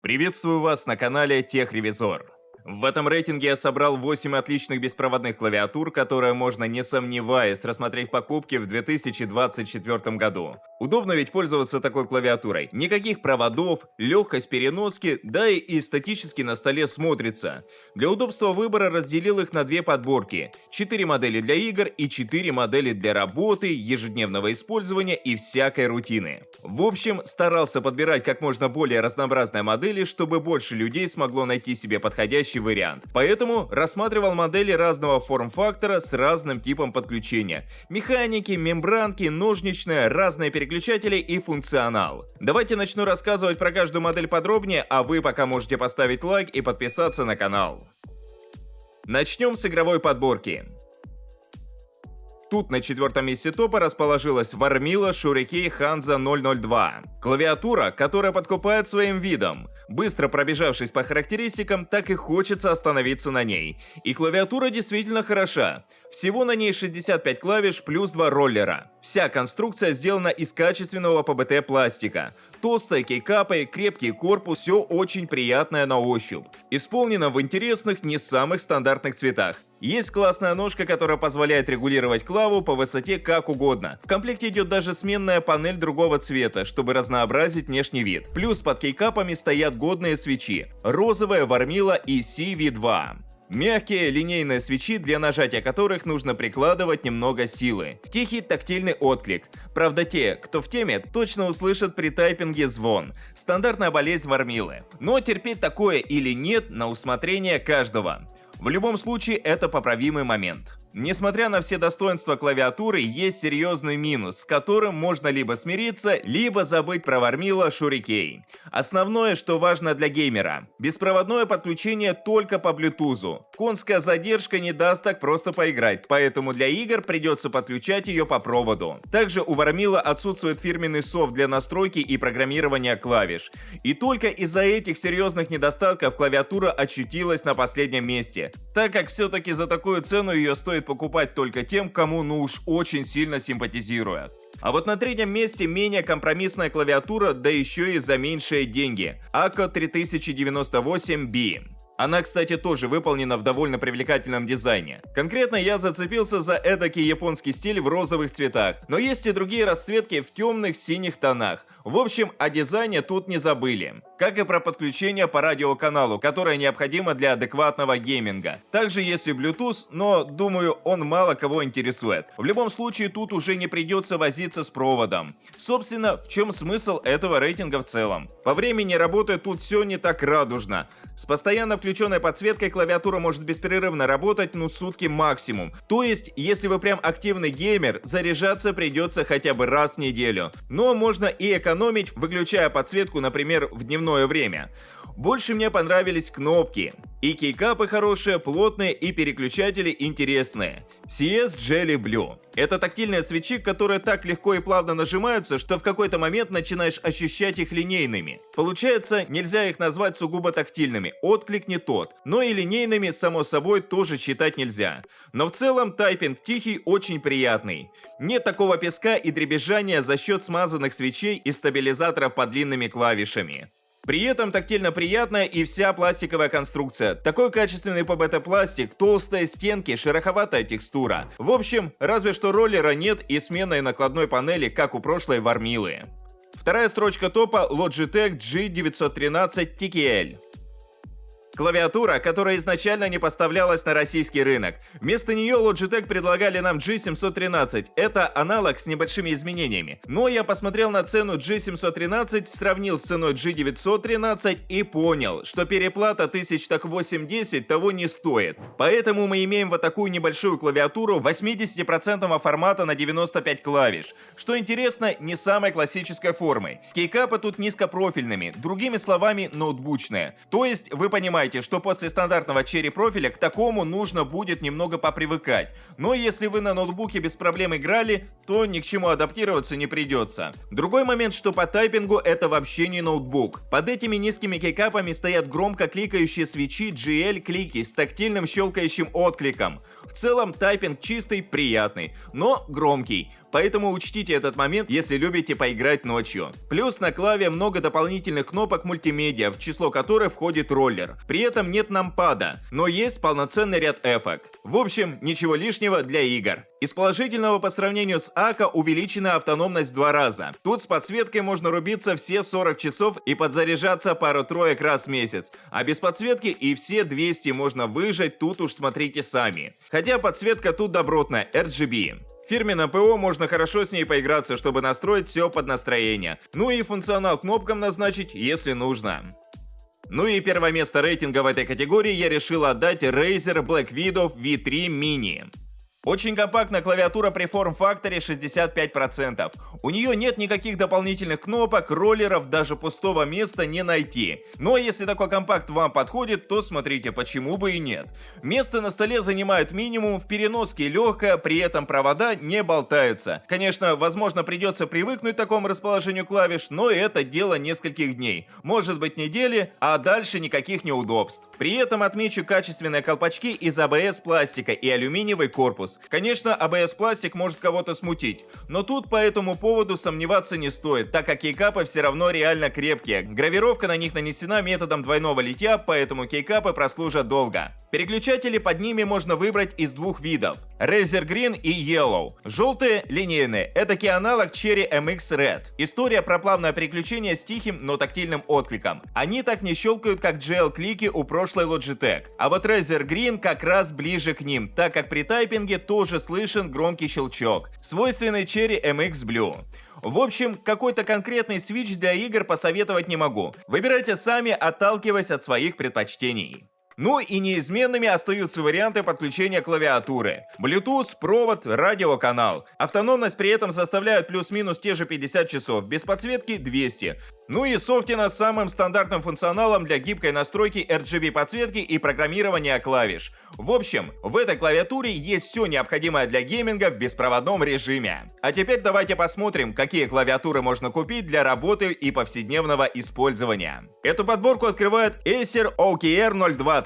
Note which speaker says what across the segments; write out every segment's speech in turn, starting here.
Speaker 1: Приветствую вас на канале Техревизор. В этом рейтинге я собрал 8 отличных беспроводных клавиатур, которые можно, не сомневаясь, рассмотреть покупки в 2024 году. Удобно ведь пользоваться такой клавиатурой. Никаких проводов, легкость переноски, да и эстетически на столе смотрится. Для удобства выбора разделил их на две подборки. 4 модели для игр и 4 модели для работы, ежедневного использования и всякой рутины. В общем, старался подбирать как можно более разнообразные модели, чтобы больше людей смогло найти себе подходящий вариант. Поэтому рассматривал модели разного форм-фактора с разным типом подключения. Механики, мембранки, ножничная, разные переключатели и функционал. Давайте начну рассказывать про каждую модель подробнее, а вы пока можете поставить лайк и подписаться на канал. Начнем с игровой подборки. Тут на 4-м месте топа расположилась Warmila Shurikey Hansa 002. Клавиатура, которая подкупает своим видом. Быстро пробежавшись по характеристикам, так и хочется остановиться на ней. И клавиатура действительно хороша. Всего на ней 65 клавиш плюс 2 роллера. Вся конструкция сделана из качественного ПБТ пластика. Толстые кейкапы, крепкий корпус, все очень приятное на ощупь. Исполнено в интересных, не самых стандартных цветах. Есть классная ножка, которая позволяет регулировать клаву по высоте как угодно. В комплекте идет даже сменная панель другого цвета, чтобы разнообразить внешний вид. Плюс под кейкапами стоят годные свечи. Розовая, Warmila и CV2. Мягкие линейные свечи, для нажатия которых нужно прикладывать немного силы. Тихий тактильный отклик. Правда, те, кто в теме, точно услышат при тайпинге звон. Стандартная болезнь Warmila. Но терпеть такое или нет на усмотрение каждого. В любом случае, это поправимый момент. Несмотря на все достоинства клавиатуры, есть серьезный минус, с которым можно либо смириться, либо забыть про Warmila Shurikey. Основное, что важно для геймера – беспроводное подключение только по Bluetooth. Конская задержка не даст так просто поиграть, поэтому для игр придется подключать ее по проводу. Также у Warmila отсутствует фирменный софт для настройки и программирования клавиш. И только из-за этих серьезных недостатков клавиатура очутилась на последнем месте, так как все-таки за такую цену ее стоит покупать только тем, кому ну уж очень сильно симпатизирует. А вот на третьем месте менее компромиссная клавиатура, да еще и за меньшие деньги. Akko 3098B. Она, кстати, тоже выполнена в довольно привлекательном дизайне. Конкретно я зацепился за эдакий японский стиль в розовых цветах, но есть и другие расцветки в темных синих тонах. В общем, о дизайне тут не забыли. Как и про подключение по радиоканалу, которое необходимо для адекватного гейминга. Также есть и Bluetooth, но, думаю, он мало кого интересует. В любом случае, тут уже не придется возиться с проводом. Собственно, в чем смысл этого рейтинга в целом? По времени работы тут все не так радужно. С постоянно включенной подсветкой клавиатура может беспрерывно работать, сутки максимум. То есть, если вы прям активный геймер, заряжаться придется хотя бы раз в неделю. Но можно и экономить, выключая подсветку, например, в дневное время. Больше мне понравились кнопки. И кейкапы хорошие, плотные, и переключатели интересные. CS Jelly Blue. Это тактильные свечи, которые так легко и плавно нажимаются, что в какой-то момент начинаешь ощущать их линейными. Получается, нельзя их назвать сугубо тактильными, отклик не тот. Но и линейными, само собой, тоже считать нельзя. Но в целом тайпинг тихий, очень приятный. Нет такого песка и дребезжания за счет смазанных свечей и стабилизаторов под длинными клавишами. При этом тактильно приятная и вся пластиковая конструкция. Такой качественный ПБТ-пластик, толстые стенки, шероховатая текстура. В общем, разве что роллера нет и сменной накладной панели, как у прошлой Warmila. Вторая строчка топа Logitech G913 TKL. Клавиатура, которая изначально не поставлялась на российский рынок. Вместо нее Logitech предлагали нам G713. Это аналог с небольшими изменениями. Но я посмотрел на цену G713, сравнил с ценой G913 и понял, что переплата 1008-10 того не стоит. Поэтому мы имеем вот такую небольшую клавиатуру 80% формата на 95 клавиш. Что интересно, не самой классической формы. Кейкапы тут низкопрофильными, другими словами, ноутбучные. То есть вы понимаете, что после стандартного черри-профиля к такому нужно будет немного попривыкать. Но если вы на ноутбуке без проблем играли, то ни к чему адаптироваться не придется. Другой момент, что по тайпингу это вообще не ноутбук. Под этими низкими кейкапами стоят громко кликающие свечи GL-клики с тактильным щелкающим откликом. В целом тайпинг чистый, приятный, но громкий. Поэтому учтите этот момент, если любите поиграть ночью. Плюс на клаве много дополнительных кнопок мультимедиа, в число которых входит роллер. При этом нет нампада, но есть полноценный ряд эффект. В общем, ничего лишнего для игр. Из положительного по сравнению с АКО увеличена автономность в 2 раза. Тут с подсветкой можно рубиться все 40 часов и подзаряжаться пару-троек раз в месяц. А без подсветки и все 200 можно выжать, тут уж смотрите сами. Хотя подсветка тут добротная, RGB. В фирменном ПО можно хорошо с ней поиграться, чтобы настроить все под настроение. Ну и функционал кнопкам назначить, если нужно. Ну и первое место рейтинга в этой категории я решил отдать Razer Black Widow V3 Mini. Очень компактная клавиатура при форм-факторе 65%. У нее нет никаких дополнительных кнопок, роллеров, даже пустого места не найти. Но если такой компакт вам подходит, то смотрите, почему бы и нет. Место на столе занимает минимум, в переноске легкое, при этом провода не болтаются. Конечно, возможно, придется привыкнуть к такому расположению клавиш, но это дело нескольких дней. Может быть недели, а дальше никаких неудобств. При этом отмечу качественные колпачки из ABS пластика и алюминиевый корпус. Конечно, ABS пластик может кого-то смутить, но тут по этому поводу сомневаться не стоит, так как кейкапы все равно реально крепкие. Гравировка на них нанесена методом двойного литья, поэтому кейкапы прослужат долго. Переключатели под ними можно выбрать из 2 видов: Razer Green и Yellow. Желтые линейные, эдакий аналог Cherry MX Red. История про плавное переключение с тихим, но тактильным откликом. Они так не щелкают, как GL-клики у прошлой Logitech. А вот Razer Green как раз ближе к ним, так как при тайпинге тоже слышен громкий щелчок, свойственный Cherry MX Blue. В общем, какой-то конкретный свитч для игр посоветовать не могу. Выбирайте сами, отталкиваясь от своих предпочтений. Ну и неизменными остаются варианты подключения клавиатуры. Bluetooth, провод, радиоканал. Автономность при этом составляет плюс-минус те же 50 часов, без подсветки 200. Ну и софтина с самым стандартным функционалом для гибкой настройки RGB подсветки и программирования клавиш. В общем, в этой клавиатуре есть все необходимое для гейминга в беспроводном режиме. А теперь давайте посмотрим, какие клавиатуры можно купить для работы и повседневного использования. Эту подборку открывает Acer OKR 020.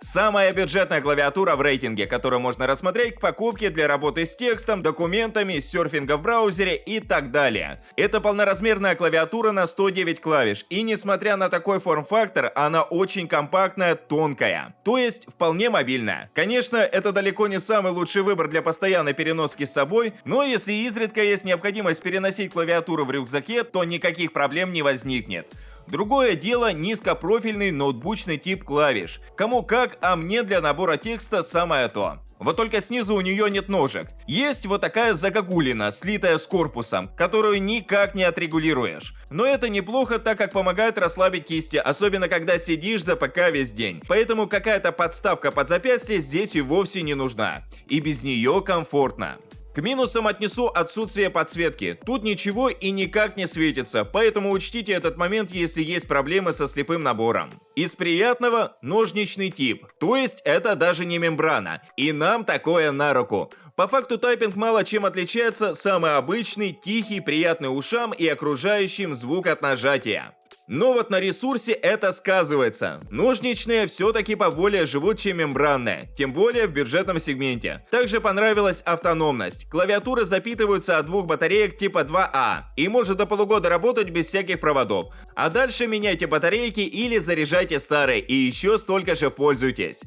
Speaker 1: Самая бюджетная клавиатура в рейтинге, которую можно рассмотреть к покупке для работы с текстом, документами, серфинга в браузере и так далее. Это полноразмерная клавиатура на 109 клавиш, и несмотря на такой форм-фактор, она очень компактная, тонкая, то есть вполне мобильная. Конечно, это далеко не самый лучший выбор для постоянной переноски с собой, но если изредка есть необходимость переносить клавиатуру в рюкзаке, то никаких проблем не возникнет. Другое дело низкопрофильный ноутбучный тип клавиш. Кому как, а мне для набора текста самое то. Вот только снизу у нее нет ножек. Есть вот такая загогулина, слитая с корпусом, которую никак не отрегулируешь. Но это неплохо, так как помогает расслабить кисти, особенно когда сидишь за ПК весь день. Поэтому какая-то подставка под запястье здесь и вовсе не нужна. И без нее комфортно. К минусам отнесу отсутствие подсветки. Тут ничего и никак не светится, поэтому учтите этот момент, если есть проблемы со слепым набором. Из приятного — ножничный тип, то есть это даже не мембрана, и нам такое на руку. По факту тайпинг мало чем отличается, самый обычный, тихий, приятный ушам и окружающим звук от нажатия. Но вот на ресурсе это сказывается. Ножничные все-таки поболее живут, чем мембранные, тем более в бюджетном сегменте. Также понравилась автономность. Клавиатуры запитываются от 2 батареек типа 2А и может до полугода работать без всяких проводов. А дальше меняйте батарейки или заряжайте старые и еще столько же пользуйтесь.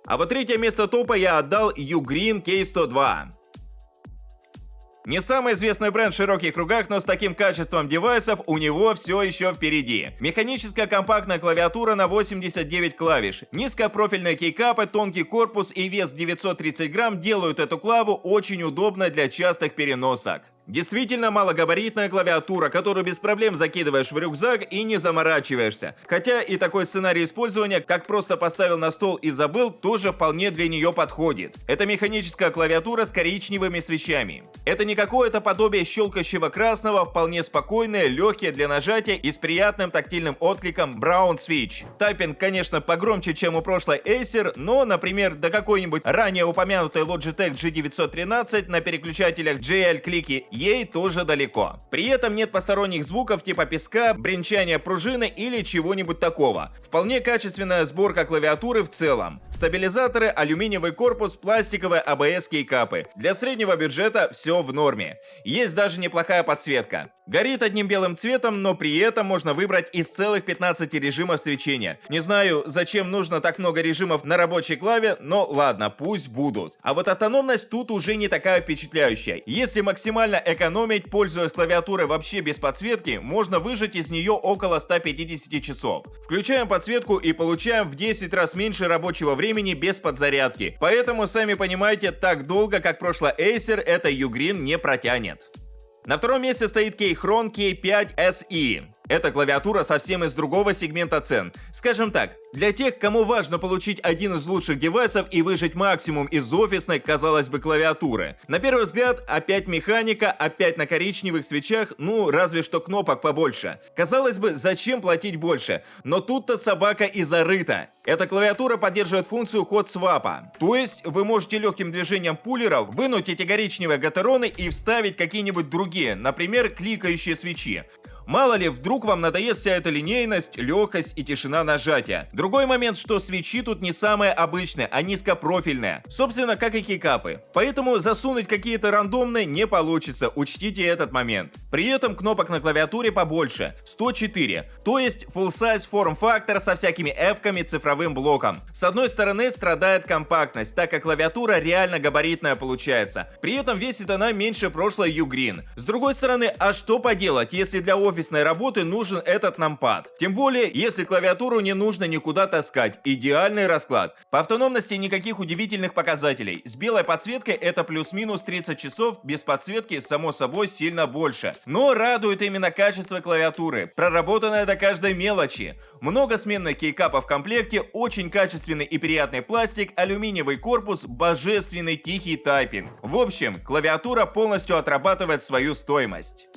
Speaker 1: А вот третье место топа я отдал Ugreen K102. Не самый известный бренд в широких кругах, но с таким качеством девайсов у него все еще впереди. Механическая компактная клавиатура на 89 клавиш. Низкопрофильные кейкапы, тонкий корпус и вес 930 грамм делают эту клаву очень удобной для частых переносок. Действительно малогабаритная клавиатура, которую без проблем закидываешь в рюкзак и не заморачиваешься. Хотя и такой сценарий использования, как просто поставил на стол и забыл, тоже вполне для нее подходит. Это механическая клавиатура с коричневыми свечами. Это не какое-то подобие щелкающего красного, вполне спокойное, легкие для нажатия и с приятным тактильным откликом Brown Switch. Тайпинг, конечно, погромче, чем у прошлой Acer, но, например, до какой-нибудь ранее упомянутой Logitech G913 на переключателях GL-клики ей тоже далеко. При этом нет посторонних звуков типа песка, бренчания пружины или чего-нибудь такого. Вполне качественная сборка клавиатуры в целом. Стабилизаторы, алюминиевый корпус, пластиковые ABS кейкапы. Для среднего бюджета все в норме. Есть даже неплохая подсветка. Горит одним белым цветом, но при этом можно выбрать из целых 15 режимов свечения. Не знаю, зачем нужно так много режимов на рабочей клаве, но ладно, пусть будут. А вот автономность тут уже не такая впечатляющая. Если максимально экономить, пользуясь клавиатурой вообще без подсветки, можно выжать из нее около 150 часов. Включаем подсветку и получаем в 10 раз меньше рабочего времени без подзарядки. Поэтому, сами понимаете, так долго, как прошлый Acer, эта Ugreen не протянет. На втором месте стоит Keychron K5 SE. Эта клавиатура совсем из другого сегмента цен. Скажем так, для тех, кому важно получить один из лучших девайсов и выжать максимум из офисной, казалось бы, клавиатуры. На первый взгляд, опять механика, опять на коричневых свечах, ну, разве что кнопок побольше. Казалось бы, зачем платить больше? Но тут-то собака и зарыта. Эта клавиатура поддерживает функцию ход-свапа. То есть вы можете легким движением пуллера вынуть эти коричневые гатероны и вставить какие-нибудь другие, например, кликающие свечи. Мало ли, вдруг вам надоест вся эта линейность, легкость и тишина нажатия. Другой момент, что свечи тут не самые обычные, а низкопрофильные. Собственно, как и кейкапы. Поэтому засунуть какие-то рандомные не получится, учтите этот момент. При этом кнопок на клавиатуре побольше, 104. То есть full-size форм-фактор со всякими F-ками, цифровым блоком. С одной стороны страдает компактность, так как клавиатура реально габаритная получается. При этом весит она меньше прошлой Ugreen. С другой стороны, а что поделать, если для офисной работы нужен этот нампад? Тем более, если клавиатуру не нужно никуда таскать. Идеальный расклад. По автономности никаких удивительных показателей. С белой подсветкой это плюс-минус 30 часов, без подсветки, само собой, сильно больше. Но радует именно качество клавиатуры, проработанное до каждой мелочи. Много сменных кейкапов в комплекте, очень качественный и приятный пластик, алюминиевый корпус, божественный тихий тайпинг. В общем, клавиатура полностью отрабатывает свою стоимость.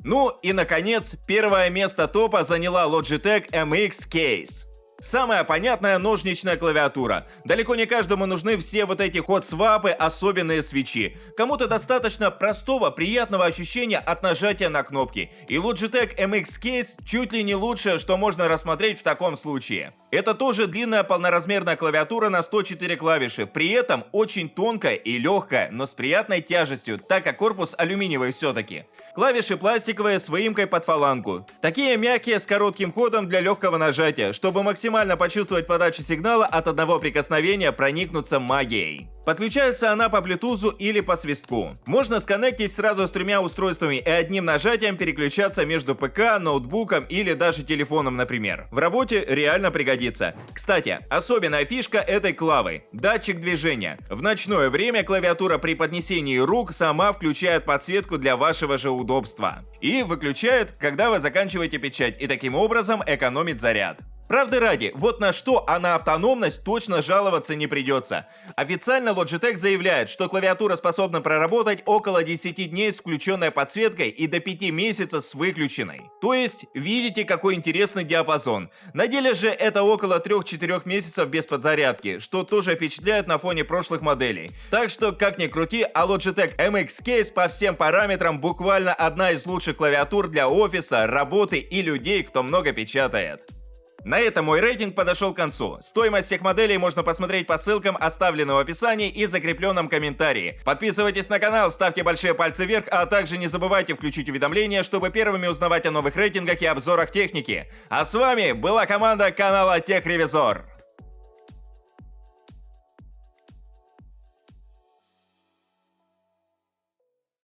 Speaker 1: Ну и наконец, первое место топа заняла Logitech MX Case. Самая понятная ножничная клавиатура. Далеко не каждому нужны все вот эти ход-свапы, особенные свечи. Кому-то достаточно простого, приятного ощущения от нажатия на кнопки. И Logitech MX Case чуть ли не лучшее, что можно рассмотреть в таком случае. Это тоже длинная полноразмерная клавиатура на 104 клавиши, при этом очень тонкая и легкая, но с приятной тяжестью, так как корпус алюминиевый все-таки. Клавиши пластиковые с выемкой под фалангу. Такие мягкие с коротким ходом для легкого нажатия, чтобы максимально почувствовать подачу сигнала от одного прикосновения, проникнуться магией. Подключается она по Bluetooth или по свистку. Можно сконнектить сразу с 3 устройствами и одним нажатием переключаться между ПК, ноутбуком или даже телефоном, например. В работе реально пригодится. Кстати, особенная фишка этой клавы – датчик движения. В ночное время клавиатура при поднесении рук сама включает подсветку для вашего же удобства. И выключает, когда вы заканчиваете печать, и таким образом экономит заряд. Правды ради, вот на что, а на автономность точно жаловаться не придется. Официально Logitech заявляет, что клавиатура способна проработать около 10 дней с включенной подсветкой и до 5 месяцев с выключенной. То есть, видите, какой интересный диапазон. На деле же это около 3-4 месяцев без подзарядки, что тоже впечатляет на фоне прошлых моделей. Так что, как ни крути, а Logitech MX Case по всем параметрам буквально одна из лучших клавиатур для офиса, работы и людей, кто много печатает. На этом мой рейтинг подошел к концу. Стоимость всех моделей можно посмотреть по ссылкам, оставленным в описании и закрепленном комментарии. Подписывайтесь на канал, ставьте большие пальцы вверх, а также не забывайте включить уведомления, чтобы первыми узнавать о новых рейтингах и обзорах техники. А с вами была команда канала Техревизор.